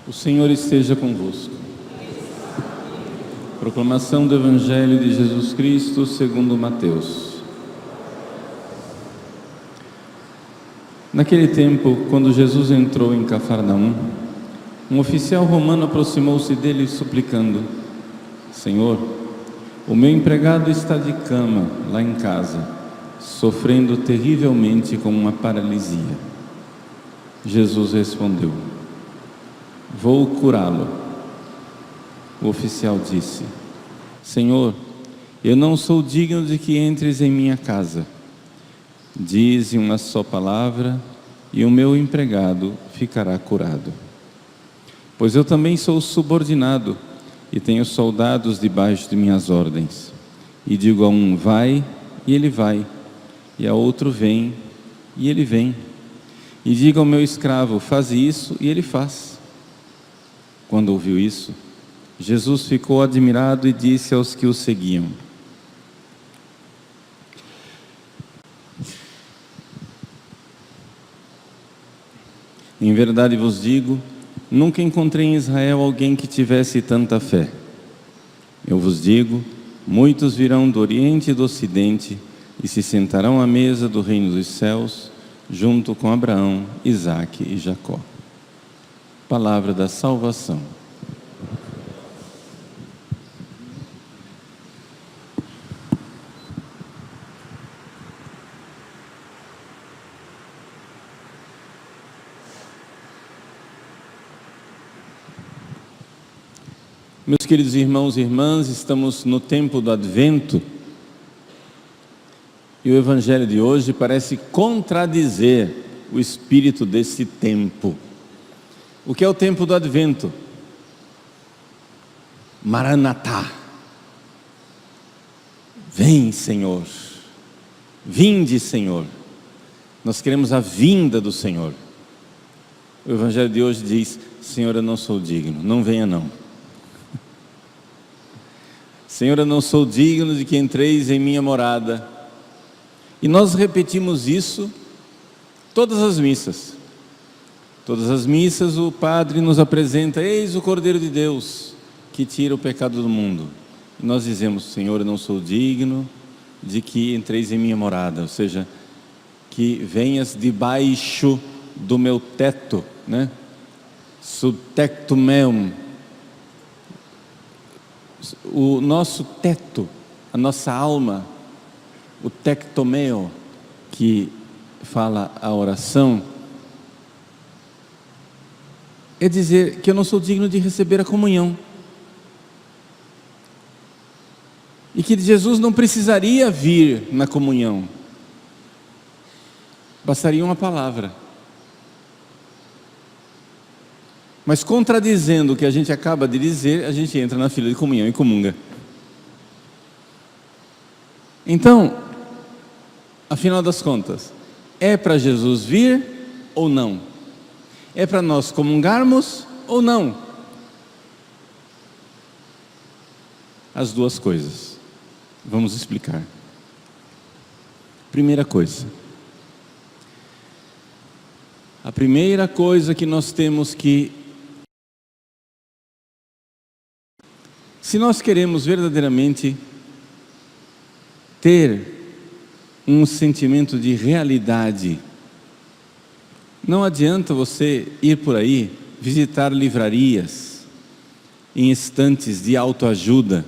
O Senhor esteja convosco. Proclamação do Evangelho de Jesus Cristo segundo Mateus. Naquele tempo, quando Jesus entrou em Cafarnaum, um oficial romano aproximou-se dele suplicando: Senhor, o meu empregado está de cama lá em casa, sofrendo terrivelmente com uma paralisia. Jesus respondeu: Vou curá-lo. O oficial disse: Senhor, eu não sou digno de que entres em minha casa. Dize uma só palavra e o meu empregado ficará curado. Pois eu também sou subordinado e tenho soldados debaixo de minhas ordens. E digo a um: vai, e ele vai, e a outro: vem, e ele vem. E digo ao meu escravo: faz isso, e ele faz. Quando ouviu isso, Jesus ficou admirado e disse aos que o seguiam: Em verdade vos digo, nunca encontrei em Israel alguém que tivesse tanta fé. Eu vos digo, muitos virão do Oriente e do Ocidente e se sentarão à mesa do reino dos céus, junto com Abraão, Isaque e Jacó. Palavra da salvação. Meus queridos irmãos e irmãs, estamos no tempo do Advento e o Evangelho de hoje parece contradizer o espírito desse tempo. O que é o tempo do Advento? Maranatá. Vem, Senhor. Vinde, Senhor. Nós queremos a vinda do Senhor. O Evangelho de hoje diz: Senhor, eu não sou digno, não venha não. Senhor, eu não sou digno de que entreis em minha morada. E nós repetimos isso todas as missas. Todas as missas o Padre nos apresenta: eis o Cordeiro de Deus, que tira o pecado do mundo. E nós dizemos: Senhor, eu não sou digno de que entreis em minha morada. Ou seja, que venhas debaixo do meu teto, né? Sub tectum meum. O nosso teto, a nossa alma, o tectomeo, que fala a oração, é dizer que eu não sou digno de receber a comunhão. E que Jesus não precisaria vir na comunhão. Bastaria uma palavra. Mas contradizendo o que a gente acaba de dizer, a gente entra na fila de comunhão e comunga. Então, afinal das contas, é para Jesus vir ou não? É para nós comungarmos ou não? As duas coisas. Vamos explicar. Primeira coisa. A primeira coisa que nós temos que... Se nós queremos verdadeiramente ter um sentimento de realidade, não adianta você ir por aí visitar livrarias em estantes de autoajuda,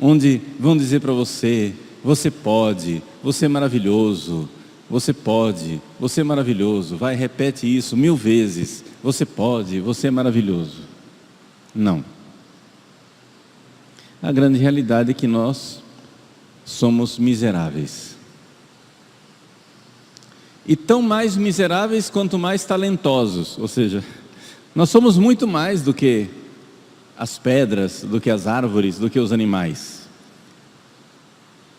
onde vão dizer para você: você pode, você é maravilhoso, você pode, você é maravilhoso. Vai, repete isso 1000 vezes: você pode, você é maravilhoso. Não. A grande realidade é que nós somos miseráveis. E tão mais miseráveis quanto mais talentosos. Ou seja, nós somos muito mais do que as pedras, do que as árvores, do que os animais.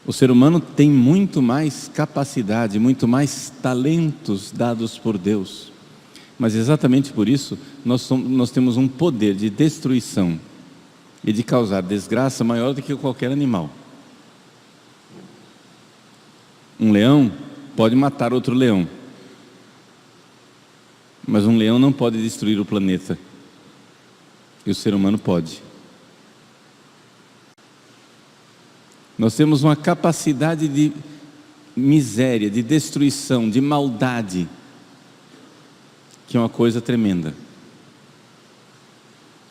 O ser humano tem muito mais capacidade, muito mais talentos dados por Deus. Mas exatamente por isso, nós temos um poder de destruição e de causar desgraça maior do que qualquer animal. Um leão pode matar outro leão, mas um leão não pode destruir o planeta. E o ser humano pode. Nós temos uma capacidade de miséria, de destruição, de maldade, que é uma coisa tremenda.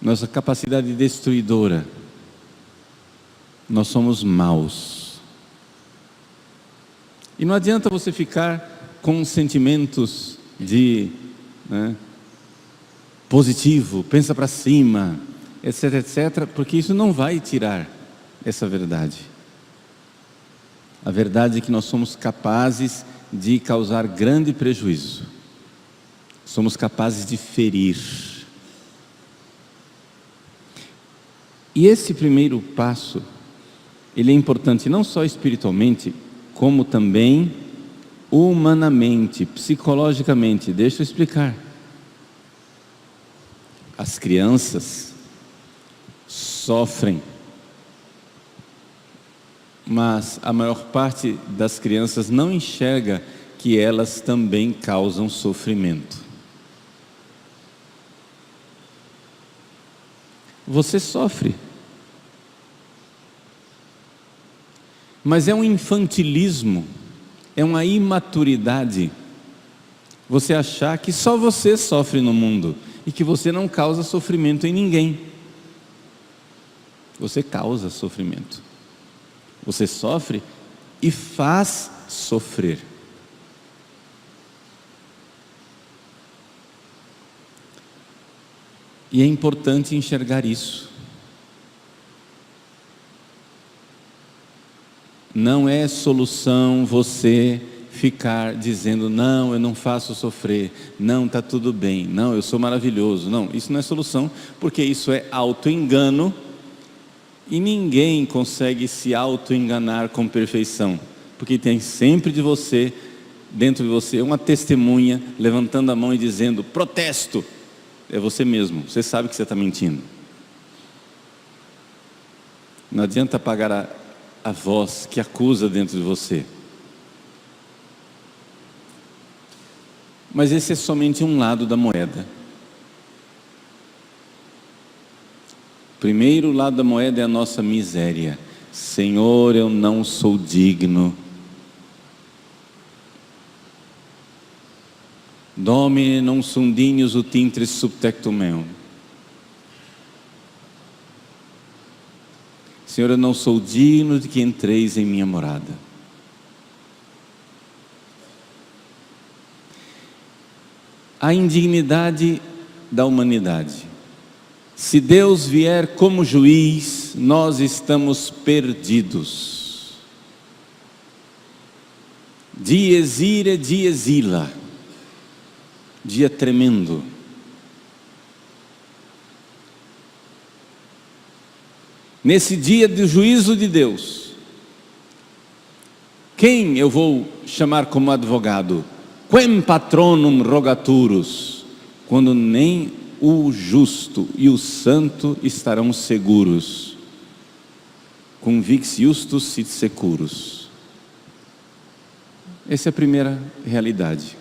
Nossa capacidade destruidora. Nós somos maus. E não adianta você ficar com sentimentos de positivo, pensa para cima, etc, etc, porque isso não vai tirar essa verdade. A verdade é que nós somos capazes de causar grande prejuízo. Somos capazes de ferir. E esse primeiro passo, ele é importante não só espiritualmente, como também humanamente, psicologicamente. Deixa eu explicar. As crianças sofrem, mas a maior parte das crianças não enxerga que elas também causam sofrimento. Você sofre, mas é um infantilismo, é uma imaturidade você achar que só você sofre no mundo e que você não causa sofrimento em ninguém. Você causa sofrimento. Você sofre e faz sofrer. E é importante enxergar isso. Não é solução você ficar dizendo, não, eu não faço sofrer, não, está tudo bem, não, eu sou maravilhoso. Não, isso não é solução, porque isso é auto-engano, e ninguém consegue se auto-enganar com perfeição, porque tem sempre dentro de você, uma testemunha levantando a mão e dizendo, protesto. É você mesmo, você sabe que você está mentindo. Não adianta apagar a voz que acusa dentro de você. Mas esse é somente um lado da moeda. O primeiro lado da moeda é a nossa miséria. Senhor, eu não sou digno. Domine non sum dignus ut intris subtectum meum. Senhor, eu não sou digno de que entreis em minha morada. A indignidade da humanidade. Se Deus vier como juiz, nós estamos perdidos. Dies irae, dies illa. Dia tremendo. Nesse dia do juízo de Deus, quem eu vou chamar como advogado? Quem patronum rogaturus? Quando nem o justo e o santo estarão seguros. Convix justus sit securus. Essa é a primeira realidade.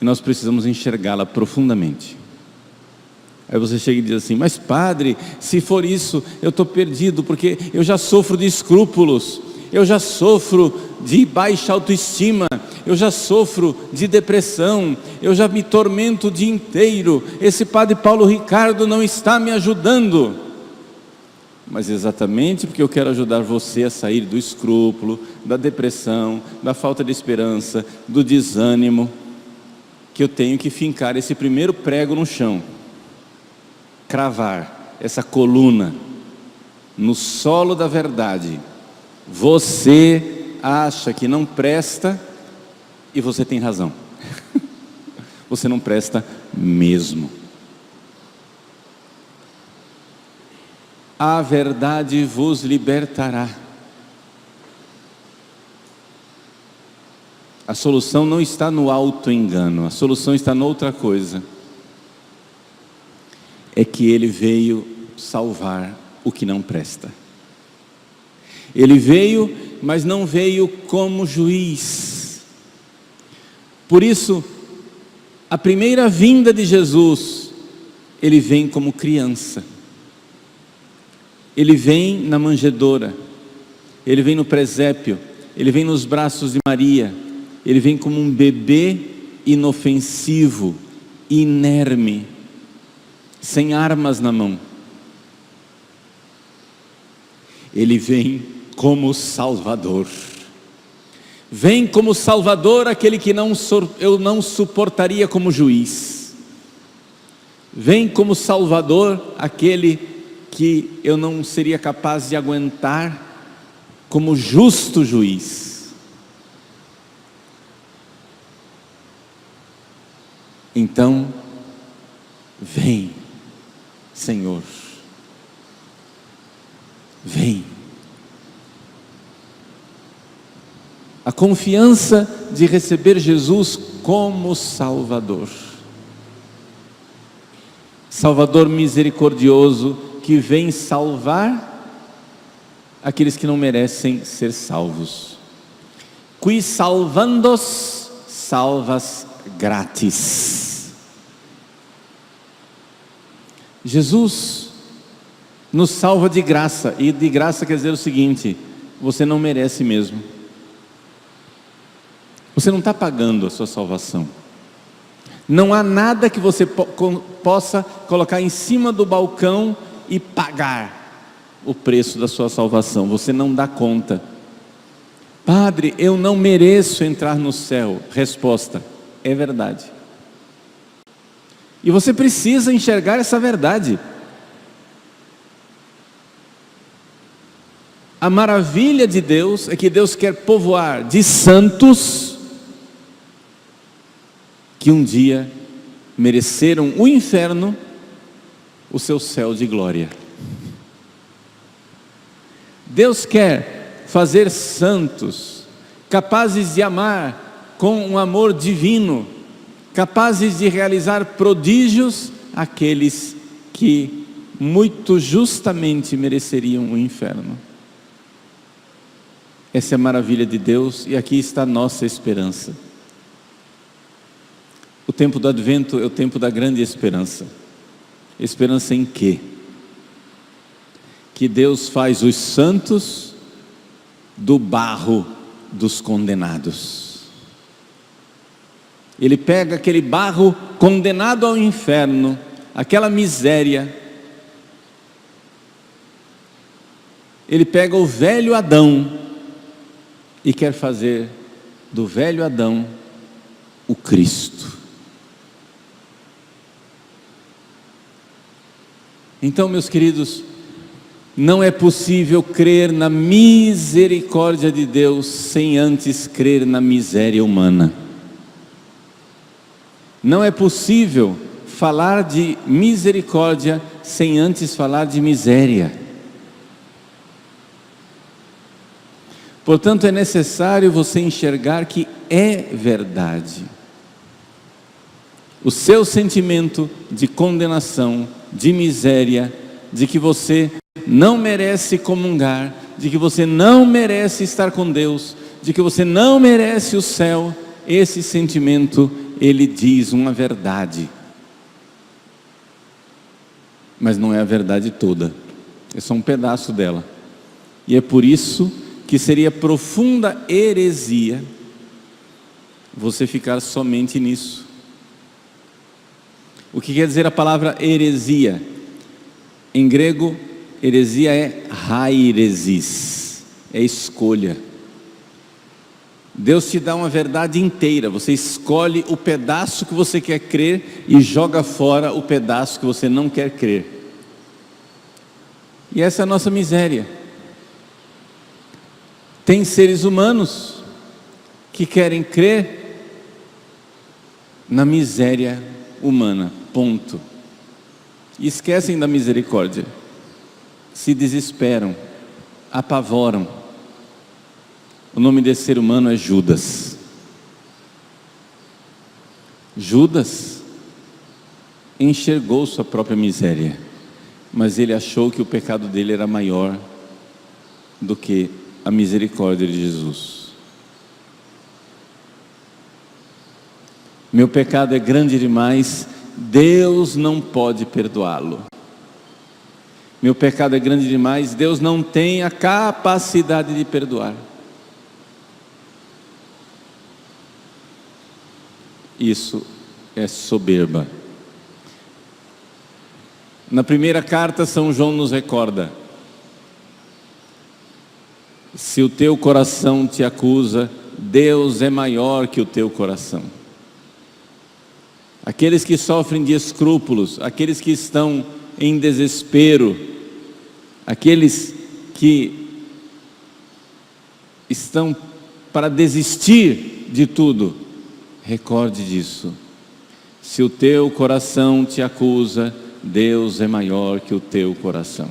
E nós precisamos enxergá-la profundamente. Aí você chega e diz assim, mas padre, se for isso, eu estou perdido, porque eu já sofro de escrúpulos, eu já sofro de baixa autoestima, eu já sofro de depressão, eu já me tormento o dia inteiro, esse padre Paulo Ricardo não está me ajudando. Mas exatamente porque eu quero ajudar você a sair do escrúpulo, da depressão, da falta de esperança, do desânimo, que eu tenho que fincar esse primeiro prego no chão, cravar essa coluna no solo da verdade. Você acha que não presta e você tem razão. Você não presta mesmo. A verdade vos libertará. A solução não está no auto-engano, a solução está noutra coisa. É que Ele veio salvar o que não presta. Ele veio, mas não veio como juiz. Por isso, a primeira vinda de Jesus Ele vem como criança. Ele vem na manjedoura. Ele vem no presépio. Ele vem nos braços de Maria. Ele vem como um bebê inofensivo, inerme, sem armas na mão. Ele vem como Salvador. Vem como Salvador aquele que eu não suportaria como juiz. Vem como Salvador aquele que eu não seria capaz de aguentar como justo juiz. Então, vem, Senhor, vem. A confiança de receber Jesus como Salvador. Salvador misericordioso que vem salvar aqueles que não merecem ser salvos. Qui salvandos salvas gratis. Jesus nos salva de graça, e de graça quer dizer o seguinte: você não merece mesmo. Você não está pagando a sua salvação. Não há nada que você possa colocar em cima do balcão e pagar o preço da sua salvação. Você não dá conta. Padre, eu não mereço entrar no céu. Resposta: é verdade. E você precisa enxergar essa verdade. A maravilha de Deus é que Deus quer povoar de santos que um dia mereceram o inferno, o seu céu de glória. Deus quer fazer santos, capazes de amar com um amor divino, capazes de realizar prodígios àqueles que muito justamente mereceriam o inferno. Essa é a maravilha de Deus, e aqui está a nossa esperança. O tempo do Advento é o tempo da grande esperança. Esperança em quê? Que Deus faz os santos do barro dos condenados. Ele pega aquele barro condenado ao inferno, aquela miséria. Ele pega o velho Adão e quer fazer do velho Adão o Cristo. Então, meus queridos, não é possível crer na misericórdia de Deus sem antes crer na miséria humana. Não é possível falar de misericórdia sem antes falar de miséria. Portanto, é necessário você enxergar que é verdade. O seu sentimento de condenação, de miséria, de que você não merece comungar, de que você não merece estar com Deus, de que você não merece o céu, esse sentimento, ele diz uma verdade. Mas não é a verdade toda, é só um pedaço dela. E é por isso que seria profunda heresia você ficar somente nisso. O que quer dizer a palavra heresia? Em grego, heresia é hairesis, é escolha. Deus te dá uma verdade inteira, você escolhe o pedaço que você quer crer e joga fora o pedaço que você não quer crer. E essa é a nossa miséria. Tem seres humanos que querem crer na miséria humana, ponto. E esquecem da misericórdia, se desesperam, apavoram. O nome desse ser humano é Judas. Judas enxergou sua própria miséria, mas ele achou que o pecado dele era maior do que a misericórdia de Jesus. Meu pecado é grande demais, Deus não pode perdoá-lo. Meu pecado é grande demais, Deus não tem a capacidade de perdoar. Isso é soberba. Na primeira carta, São João nos recorda: se o teu coração te acusa, Deus é maior que o teu coração. Aqueles que sofrem de escrúpulos, aqueles que estão em desespero, aqueles que estão para desistir de tudo, recorde disso. Se o teu coração te acusa, Deus é maior que o teu coração.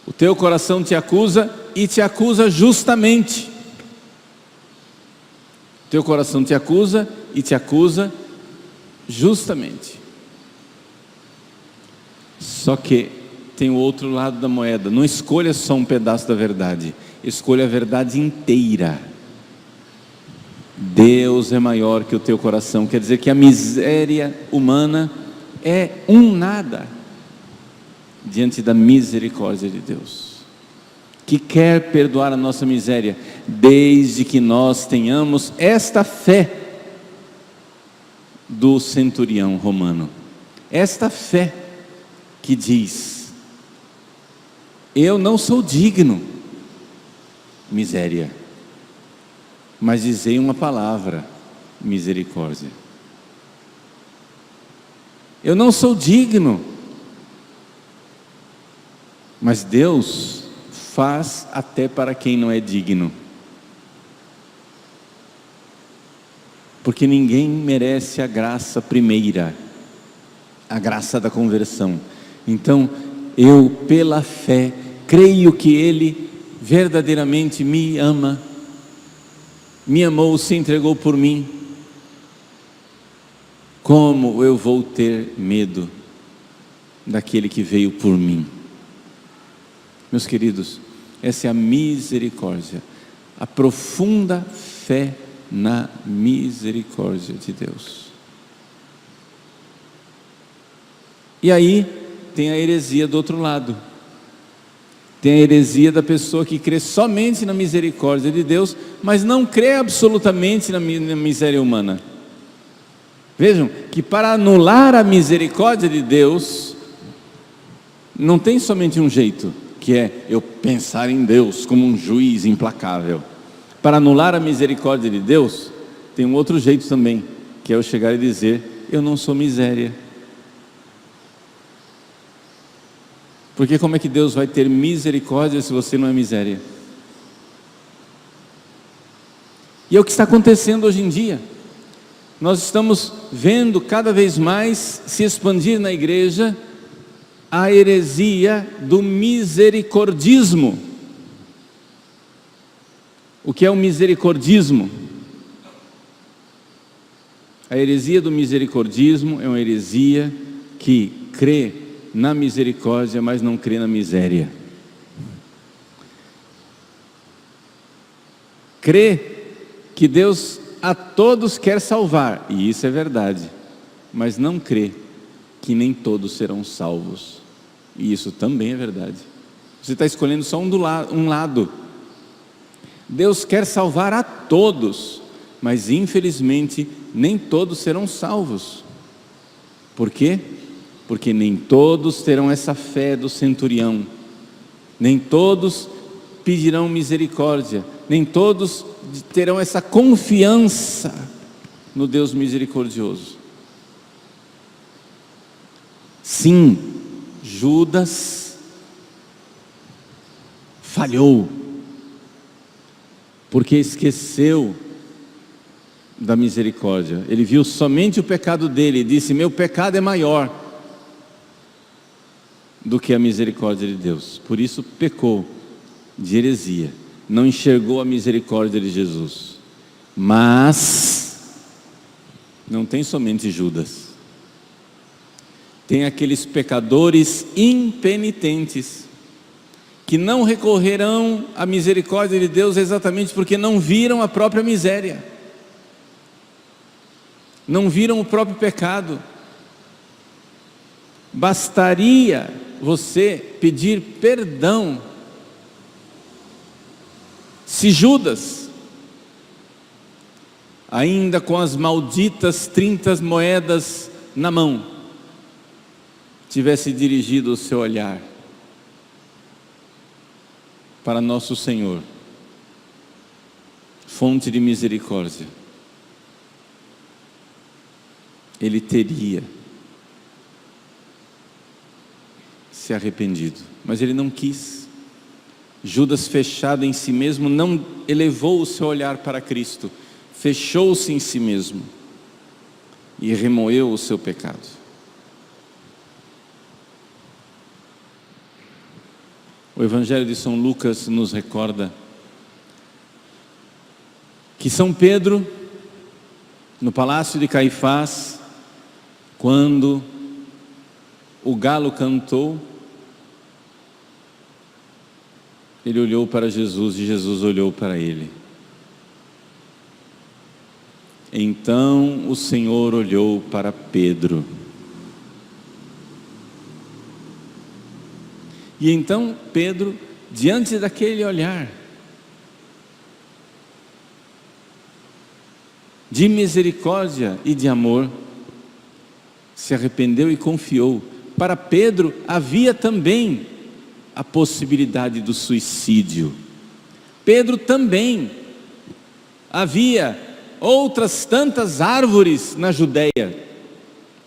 O teu coração te acusa e te acusa justamente. O teu coração te acusa e te acusa justamente. Só que tem o outro lado da moeda. Não escolha só um pedaço da verdade, escolha a verdade inteira. Deus é maior que o teu coração. Quer dizer que a miséria humana é um nada diante da misericórdia de Deus, que quer perdoar a nossa miséria, desde que nós tenhamos esta fé do centurião romano, esta fé que diz: eu não sou digno, miséria, mas dizei uma palavra, misericórdia. Eu não sou digno, mas Deus faz até para quem não é digno, porque ninguém merece a graça primeira, a graça da conversão. Então eu, pela fé, creio que Ele verdadeiramente me ama, me amou, se entregou por mim. Como eu vou ter medo daquele que veio por mim? Meus queridos, essa é a misericórdia, a profunda fé na misericórdia de Deus. E aí tem a heresia do outro lado. Tem a heresia da pessoa que crê somente na misericórdia de Deus, mas não crê absolutamente na miséria humana. Vejam que para anular a misericórdia de Deus, não tem somente um jeito, que é eu pensar em Deus como um juiz implacável. Para anular a misericórdia de Deus, tem um outro jeito também, que é eu chegar e dizer: eu não sou miséria. Porque como é que Deus vai ter misericórdia se você não é miséria? E é o que está acontecendo hoje em dia. Nós estamos vendo cada vez mais se expandir na igreja a heresia do misericordismo. O que é o misericordismo? A heresia do misericordismo é uma heresia que crê na misericórdia, mas não crê na miséria. Crê que Deus a todos quer salvar, e isso é verdade, mas não crê que nem todos serão salvos, e isso também é verdade. Você está escolhendo só um lado. Deus quer salvar a todos, mas infelizmente nem todos serão salvos. Por quê? Porque nem todos terão essa fé do centurião, nem todos pedirão misericórdia, nem todos terão essa confiança no Deus misericordioso. Sim, Judas falhou, porque esqueceu da misericórdia. Ele viu somente o pecado dele e disse: meu pecado é maior do que a misericórdia de Deus. Por isso pecou de heresia, não enxergou a misericórdia de Jesus. Mas não tem somente Judas, tem aqueles pecadores impenitentes que não recorrerão à misericórdia de Deus exatamente porque não viram a própria miséria. não viram o próprio pecado. Bastaria você pedir perdão. Se Judas, ainda com as malditas 30 moedas na mão, tivesse dirigido o seu olhar para nosso Senhor, fonte de misericórdia, ele teria se arrependido, mas ele não quis. Judas, fechado em si mesmo, não elevou o seu olhar para Cristo, fechou-se em si mesmo e remoeu o seu pecado. O Evangelho de São Lucas nos recorda que São Pedro, no palácio de Caifás, quando o galo cantou, ele olhou para Jesus e Jesus olhou para ele. Então o Senhor olhou para Pedro. E então Pedro, diante daquele olhar de misericórdia e de amor, se arrependeu e confiou. Para Pedro havia também a possibilidade do suicídio. Pedro também havia outras tantas árvores na Judeia,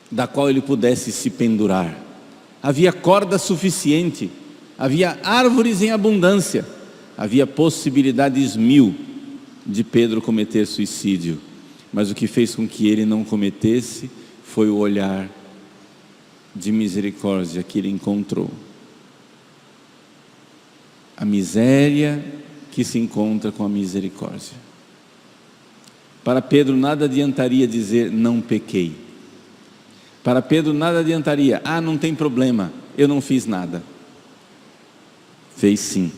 da qual ele pudesse se pendurar. Havia corda suficiente, havia árvores em abundância, havia possibilidades 1000 de Pedro cometer suicídio. Mas o que fez com que ele não cometesse foi o olhar de misericórdia que ele encontrou. A miséria que se encontra com a misericórdia. Para Pedro nada adiantaria dizer não pequei. Para Pedro nada adiantaria, não tem problema, eu não fiz nada. Fez sim.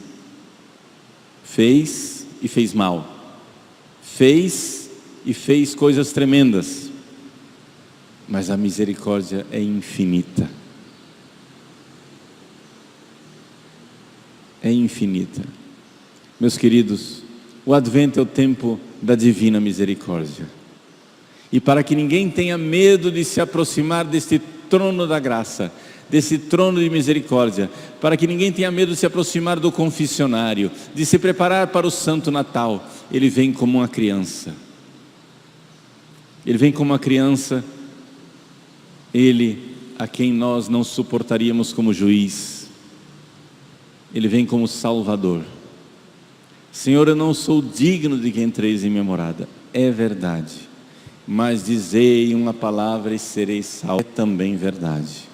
Fez e fez mal. Fez e fez coisas tremendas. Mas a misericórdia é infinita. É infinita. Meus queridos, o Advento é o tempo da divina misericórdia. E para que ninguém tenha medo de se aproximar deste trono da graça, desse trono de misericórdia, para que ninguém tenha medo de se aproximar do confessionário, de se preparar para o Santo Natal, ele vem como uma criança. Ele vem como uma criança, ele a quem nós não suportaríamos como juiz. Ele vem como Salvador. Senhor, eu não sou digno de que entreis em minha morada. É verdade. Mas dizei uma palavra e serei salvo. É também verdade.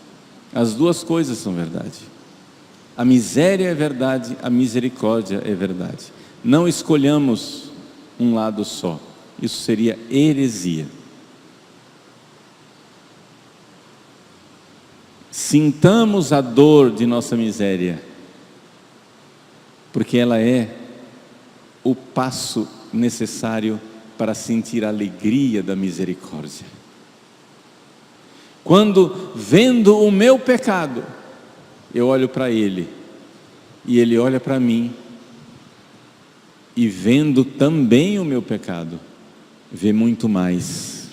As duas coisas são verdade. A miséria é verdade, a misericórdia é verdade. Não escolhamos um lado só. Isso seria heresia. Sintamos a dor de nossa miséria, porque ela é o passo necessário para sentir a alegria da misericórdia. Quando, vendo o meu pecado, eu olho para Ele, e Ele olha para mim, e vendo também o meu pecado, vê muito mais.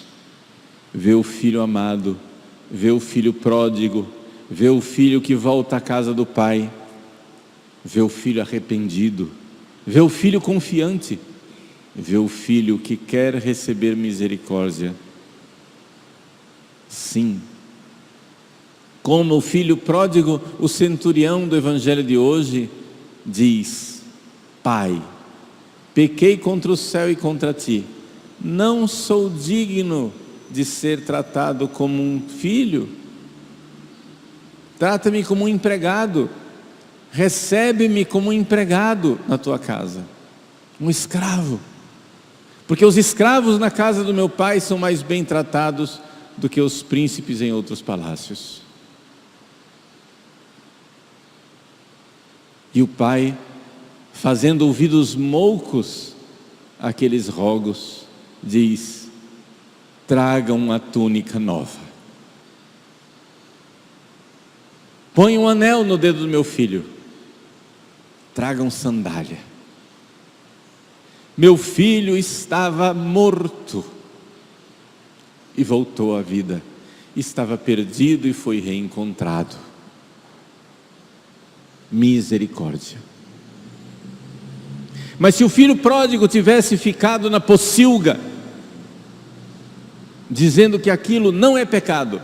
Vê o filho amado, vê o filho pródigo, vê o filho que volta à casa do pai, vê o filho arrependido, vê o filho confiante, vê o filho que quer receber misericórdia. Sim, como o filho pródigo, o centurião do evangelho de hoje diz: Pai, pequei contra o céu e contra ti, não sou digno de ser tratado como um filho, trata-me como um empregado, recebe-me como um empregado na tua casa, um escravo, porque os escravos na casa do meu pai são mais bem tratados do que os príncipes em outros palácios. E o pai, fazendo ouvidos moucos àqueles rogos, diz: traga uma túnica nova. Põe um anel no dedo do meu filho, tragam sandália. Meu filho estava morto e voltou à vida, estava perdido e foi reencontrado. Misericórdia. Mas se o filho pródigo tivesse ficado na pocilga, dizendo que aquilo não é pecado,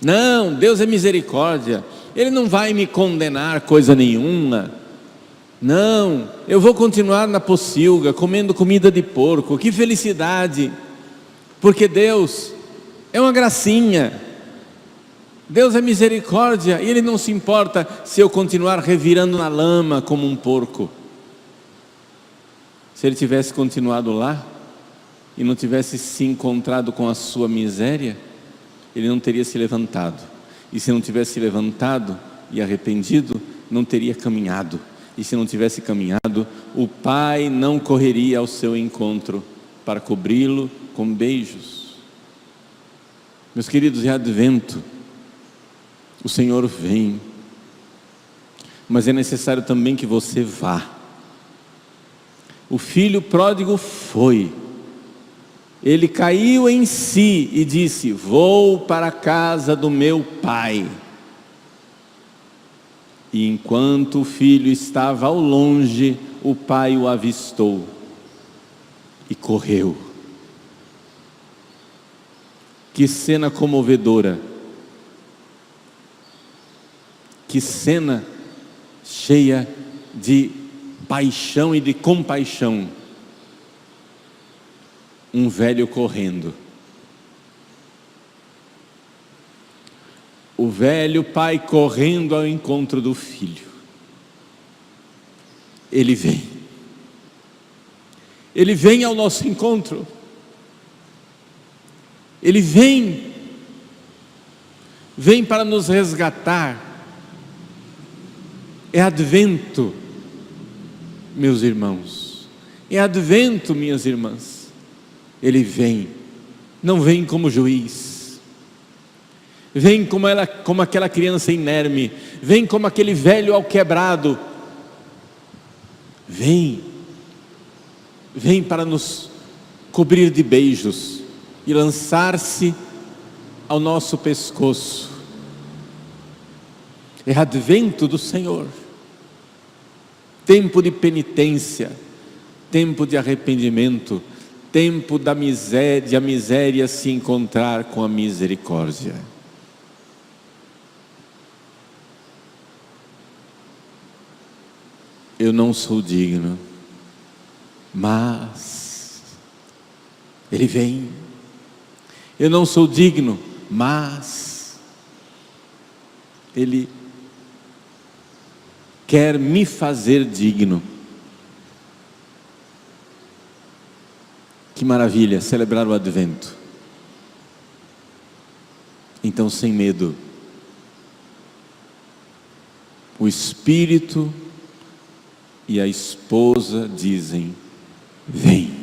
não, Deus é misericórdia, Ele não vai me condenar coisa nenhuma, não, eu vou continuar na pocilga, comendo comida de porco, que felicidade, porque Deus é uma gracinha, Deus é misericórdia, e Ele não se importa se eu continuar revirando na lama como um porco. Se ele tivesse continuado lá, e não tivesse se encontrado com a sua miséria, ele não teria se levantado, e se não tivesse se levantado e arrependido, não teria caminhado, e se não tivesse caminhado, o Pai não correria ao seu encontro para cobri-lo com beijos. Meus queridos, é advento, o Senhor vem, mas é necessário também que você vá. O filho pródigo foi, ele caiu em si e disse: vou para a casa do meu pai. E enquanto o filho estava ao longe, o pai o avistou e correu. Que cena comovedora, que cena cheia de paixão e de compaixão. Um velho correndo, o velho pai correndo ao encontro do filho. Ele vem ao nosso encontro, Ele vem para nos resgatar. É advento, meus irmãos, é advento, minhas irmãs. Ele vem, não vem como juiz, vem como aquela criança inerme, vem como aquele velho alquebrado, vem para nos cobrir de beijos e lançar-se ao nosso pescoço. É advento do Senhor, tempo de penitência, tempo de arrependimento, tempo da miséria, a miséria se encontrar com a misericórdia. Eu não sou digno, mas Ele vem. Eu não sou digno, mas Ele quer me fazer digno. Que maravilha celebrar o advento. Então, sem medo, o Espírito e a esposa dizem: vem.